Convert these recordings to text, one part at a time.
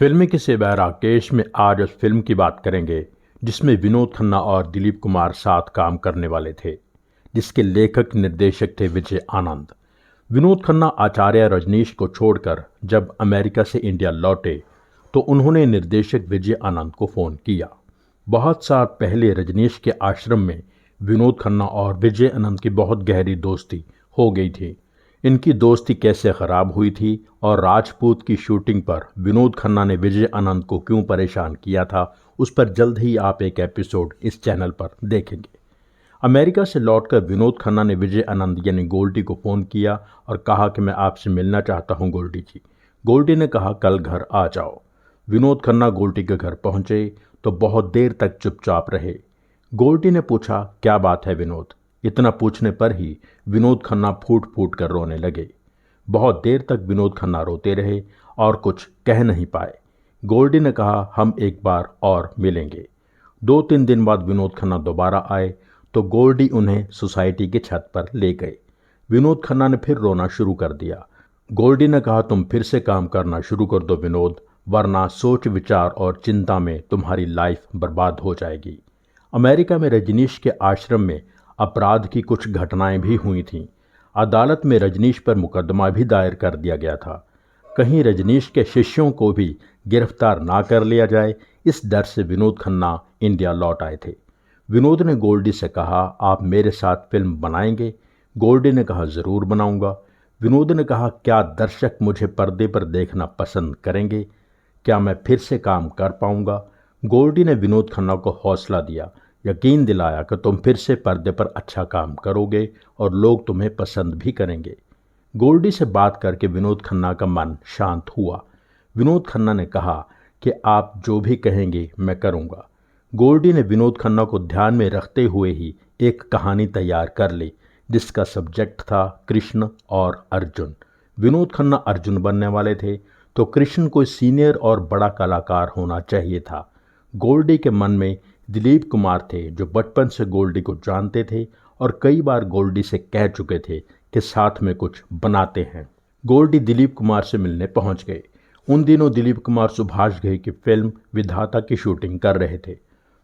फिल्मी की सेवा राकेश में आज उस फिल्म की बात करेंगे जिसमें विनोद खन्ना और दिलीप कुमार साथ काम करने वाले थे, जिसके लेखक निर्देशक थे विजय आनंद। विनोद खन्ना आचार्य रजनीश को छोड़कर जब अमेरिका से इंडिया लौटे तो उन्होंने निर्देशक विजय आनंद को फ़ोन किया। बहुत साल पहले रजनीश के आश्रम में विनोद खन्ना और विजय आनंद की बहुत गहरी दोस्ती हो गई थी। इनकी दोस्ती कैसे ख़राब हुई थी और राजपूत की शूटिंग पर विनोद खन्ना ने विजय आनंद को क्यों परेशान किया था, उस पर जल्द ही आप एक एपिसोड इस चैनल पर देखेंगे। अमेरिका से लौटकर विनोद खन्ना ने विजय आनंद यानी गोल्डी को फ़ोन किया और कहा कि मैं आपसे मिलना चाहता हूं गोल्डी जी। गोल्डी ने कहा कल घर आ जाओ। विनोद खन्ना गोल्डी के घर पहुंचे तो बहुत देर तक चुपचाप रहे। गोल्डी ने पूछा क्या बात है विनोद। इतना पूछने पर ही विनोद खन्ना फूट फूट कर रोने लगे। बहुत देर तक विनोद खन्ना रोते रहे और कुछ कह नहीं पाए। गोल्डी ने कहा हम एक बार और मिलेंगे। 2-3 दिन बाद विनोद खन्ना दोबारा आए तो गोल्डी उन्हें सोसाइटी की छत पर ले गए। विनोद खन्ना ने फिर रोना शुरू कर दिया। गोल्डी ने कहा तुम फिर से काम करना शुरू कर दो विनोद, वरना सोच विचार और चिंता में तुम्हारी लाइफ बर्बाद हो जाएगी। अमेरिका में रजनीश के आश्रम में अपराध की कुछ घटनाएं भी हुई थीं। अदालत में रजनीश पर मुकदमा भी दायर कर दिया गया था। कहीं रजनीश के शिष्यों को भी गिरफ्तार ना कर लिया जाए, इस डर से विनोद खन्ना इंडिया लौट आए थे। विनोद ने गोल्डी से कहा आप मेरे साथ फिल्म बनाएंगे। गोल्डी ने कहा ज़रूर बनाऊंगा। विनोद ने कहा क्या दर्शक मुझे पर्दे पर देखना पसंद करेंगे, क्या मैं फिर से काम कर पाऊंगा। गोल्डी ने विनोद खन्ना को हौसला दिया, यकीन दिलाया कि तुम फिर से पर्दे पर अच्छा काम करोगे और लोग तुम्हें पसंद भी करेंगे। गोल्डी से बात करके विनोद खन्ना का मन शांत हुआ। विनोद खन्ना ने कहा कि आप जो भी कहेंगे मैं करूंगा। गोल्डी ने विनोद खन्ना को ध्यान में रखते हुए ही एक कहानी तैयार कर ली जिसका सब्जेक्ट था कृष्ण और अर्जुन। विनोद खन्ना अर्जुन बनने वाले थे तो कृष्ण कोई सीनियर और बड़ा कलाकार होना चाहिए था। गोल्डी के मन में दिलीप कुमार थे जो बचपन से गोल्डी को जानते थे और कई बार गोल्डी से कह चुके थे कि साथ में कुछ बनाते हैं। गोल्डी दिलीप कुमार से मिलने पहुंच गए। उन दिनों दिलीप कुमार सुभाष घई की फिल्म विधाता की शूटिंग कर रहे थे।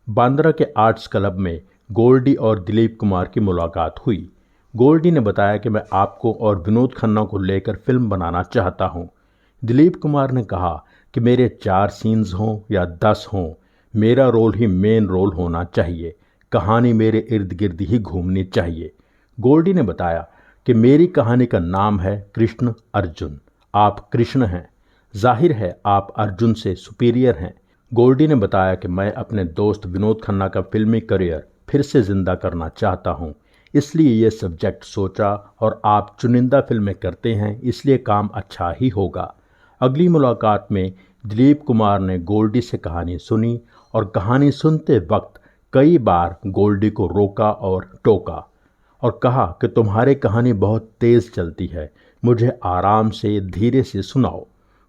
बांद्रा के आर्ट्स क्लब में गोल्डी और दिलीप कुमार की मुलाकात हुई। गोल्डी ने बताया कि मैं आपको और विनोद खन्ना को लेकर फिल्म बनाना चाहता हूँ। दिलीप कुमार ने कहा कि मेरे 4 सीन्स हों या 10 हों, मेरा रोल ही मेन रोल होना चाहिए, कहानी मेरे इर्द गिर्द ही घूमनी चाहिए। गोल्डी ने बताया कि मेरी कहानी का नाम है कृष्ण अर्जुन। आप कृष्ण हैं, जाहिर है आप अर्जुन से सुपीरियर हैं। गोल्डी ने बताया कि मैं अपने दोस्त विनोद खन्ना का फिल्मी करियर फिर से जिंदा करना चाहता हूँ, इसलिए ये सब्जेक्ट सोचा और आप चुनिंदा फिल्में करते हैं इसलिए काम अच्छा ही होगा। अगली मुलाकात में दिलीप कुमार ने गोल्डी से कहानी सुनी और कहानी सुनते वक्त कई बार गोल्डी को रोका और टोका और कहा कि तुम्हारी कहानी बहुत तेज़ चलती है, मुझे आराम से धीरे से सुनाओ।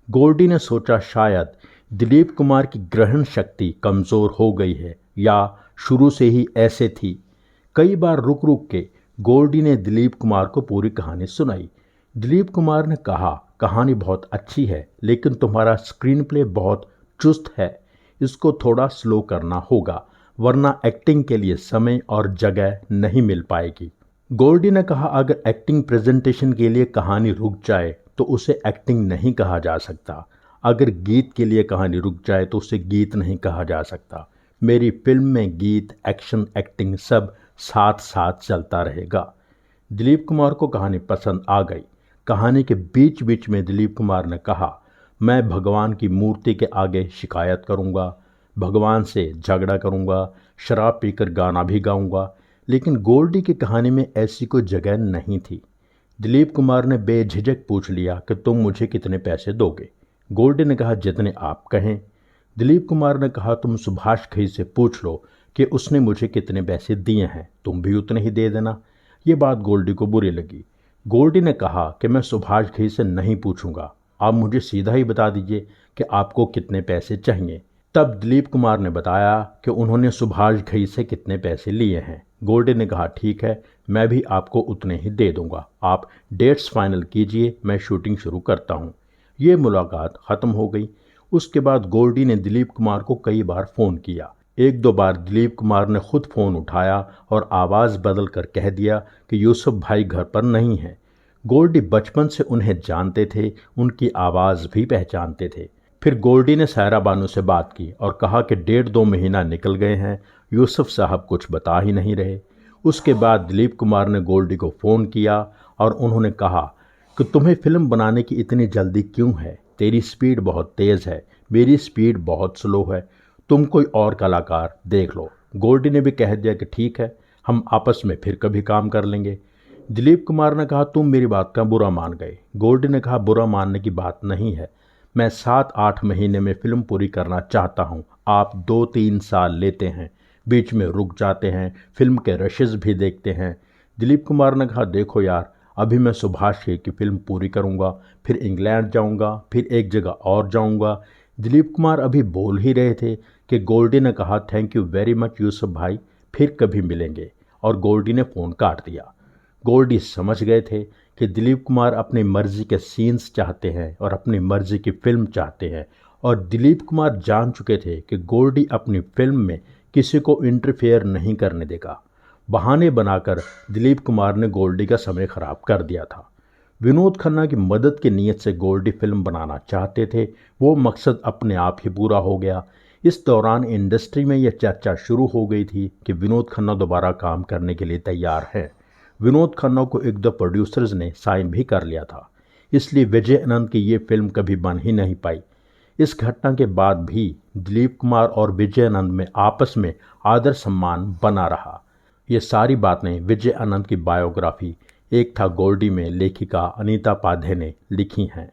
गोल्डी ने सोचा शायद दिलीप कुमार की ग्रहण शक्ति कमज़ोर हो गई है या शुरू से ही ऐसे थी। कई बार रुक रुक के गोल्डी ने दिलीप कुमार को पूरी कहानी सुनाई। दिलीप कुमार ने कहा कहानी बहुत अच्छी है लेकिन तुम्हारा स्क्रीन प्ले बहुत चुस्त है, इसको थोड़ा स्लो करना होगा वरना एक्टिंग के लिए समय और जगह नहीं मिल पाएगी। गोल्डी ने कहा अगर एक्टिंग प्रेजेंटेशन के लिए कहानी रुक जाए तो उसे एक्टिंग नहीं कहा जा सकता, अगर गीत के लिए कहानी रुक जाए तो उसे गीत नहीं कहा जा सकता। मेरी फिल्म में गीत, एक्शन, एक्टिंग सब साथ साथ चलता रहेगा। दिलीप कुमार को कहानी पसंद आ गई। कहानी के बीच बीच में दिलीप कुमार ने कहा मैं भगवान की मूर्ति के आगे शिकायत करूंगा, भगवान से झगड़ा करूंगा, शराब पीकर गाना भी गाऊंगा। लेकिन गोल्डी की कहानी में ऐसी कोई जगह नहीं थी। दिलीप कुमार ने बेझिझक पूछ लिया कि तुम मुझे कितने पैसे दोगे। गोल्डी ने कहा जितने आप कहें। दिलीप कुमार ने कहा तुम सुभाष घई से पूछ लो कि उसने मुझे कितने पैसे दिए हैं, तुम भी उतने ही दे देना। ये बात गोल्डी को बुरी लगी। गोल्डी ने कहा कि मैं सुभाष घई से नहीं पूछूंगा, आप मुझे सीधा ही बता दीजिए कि आपको कितने पैसे चाहिए। तब दिलीप कुमार ने बताया कि उन्होंने सुभाष घई से कितने पैसे लिए हैं। गोल्डी ने कहा ठीक है, मैं भी आपको उतने ही दे दूंगा, आप डेट्स फाइनल कीजिए, मैं शूटिंग शुरू करता हूँ। ये मुलाकात ख़त्म हो गई। उसके बाद गोल्डी ने दिलीप कुमार को कई बार फ़ोन किया। एक दो बार दिलीप कुमार ने खुद फ़ोन उठाया और आवाज़ बदल कर कह दिया कि यूसुफ भाई घर पर नहीं हैं। गोल्डी बचपन से उन्हें जानते थे, उनकी आवाज़ भी पहचानते थे। फिर गोल्डी ने सायरा बानू से बात की और कहा कि 1.5-2 महीना निकल गए हैं, यूसुफ साहब कुछ बता ही नहीं रहे। उसके बाद दिलीप कुमार ने गोल्डी को फ़ोन किया और उन्होंने कहा कि तुम्हें फ़िल्म बनाने की इतनी जल्दी क्यों है? तेरी स्पीड बहुत तेज़ है, मेरी स्पीड बहुत स्लो है, तुम कोई और कलाकार देख लो। गोल्डी ने भी कह दिया कि ठीक है, हम आपस में फिर कभी काम कर लेंगे। दिलीप कुमार ने कहा तुम मेरी बात का बुरा मान गए। गोल्डी ने कहा बुरा मानने की बात नहीं है, मैं 7-8 महीने में फ़िल्म पूरी करना चाहता हूँ। आप 2-3 साल लेते हैं, बीच में रुक जाते हैं, फिल्म के रशेज़ भी देखते हैं। दिलीप कुमार ने कहा देखो यार, अभी मैं सुभाष की फ़िल्म पूरी करूँगा, फिर इंग्लैंड जाऊँगा, फिर एक जगह और जाऊँगा। दिलीप कुमार अभी बोल ही रहे थे कि गोल्डी ने कहा thank you very much Yusuf भाई, फिर कभी मिलेंगे, और गोल्डी ने फ़ोन काट दिया। गोल्डी समझ गए थे कि दिलीप कुमार अपनी मर्जी के सीन्स चाहते हैं और अपनी मर्जी की फ़िल्म चाहते हैं, और दिलीप कुमार जान चुके थे कि गोल्डी अपनी फ़िल्म में किसी को इंटरफेयर नहीं करने देगा। बहाने बनाकर दिलीप कुमार ने गोल्डी का समय ख़राब कर दिया था। विनोद खन्ना की मदद की नीयत से गोल्डी फिल्म बनाना चाहते थे, वो मकसद अपने आप ही पूरा हो गया। इस दौरान इंडस्ट्री में यह चर्चा शुरू हो गई थी कि विनोद खन्ना दोबारा काम करने के लिए तैयार हैं। विनोद खन्ना को एक दो प्रोड्यूसर्स ने साइन भी कर लिया था, इसलिए विजय आनंद की ये फिल्म कभी बन ही नहीं पाई। इस घटना के बाद भी दिलीप कुमार और विजय आनंद में आपस में आदर सम्मान बना रहा। ये सारी बातें विजय आनंद की बायोग्राफी एक था गोल्डी में लेखिका अनीता पाधे ने लिखी हैं।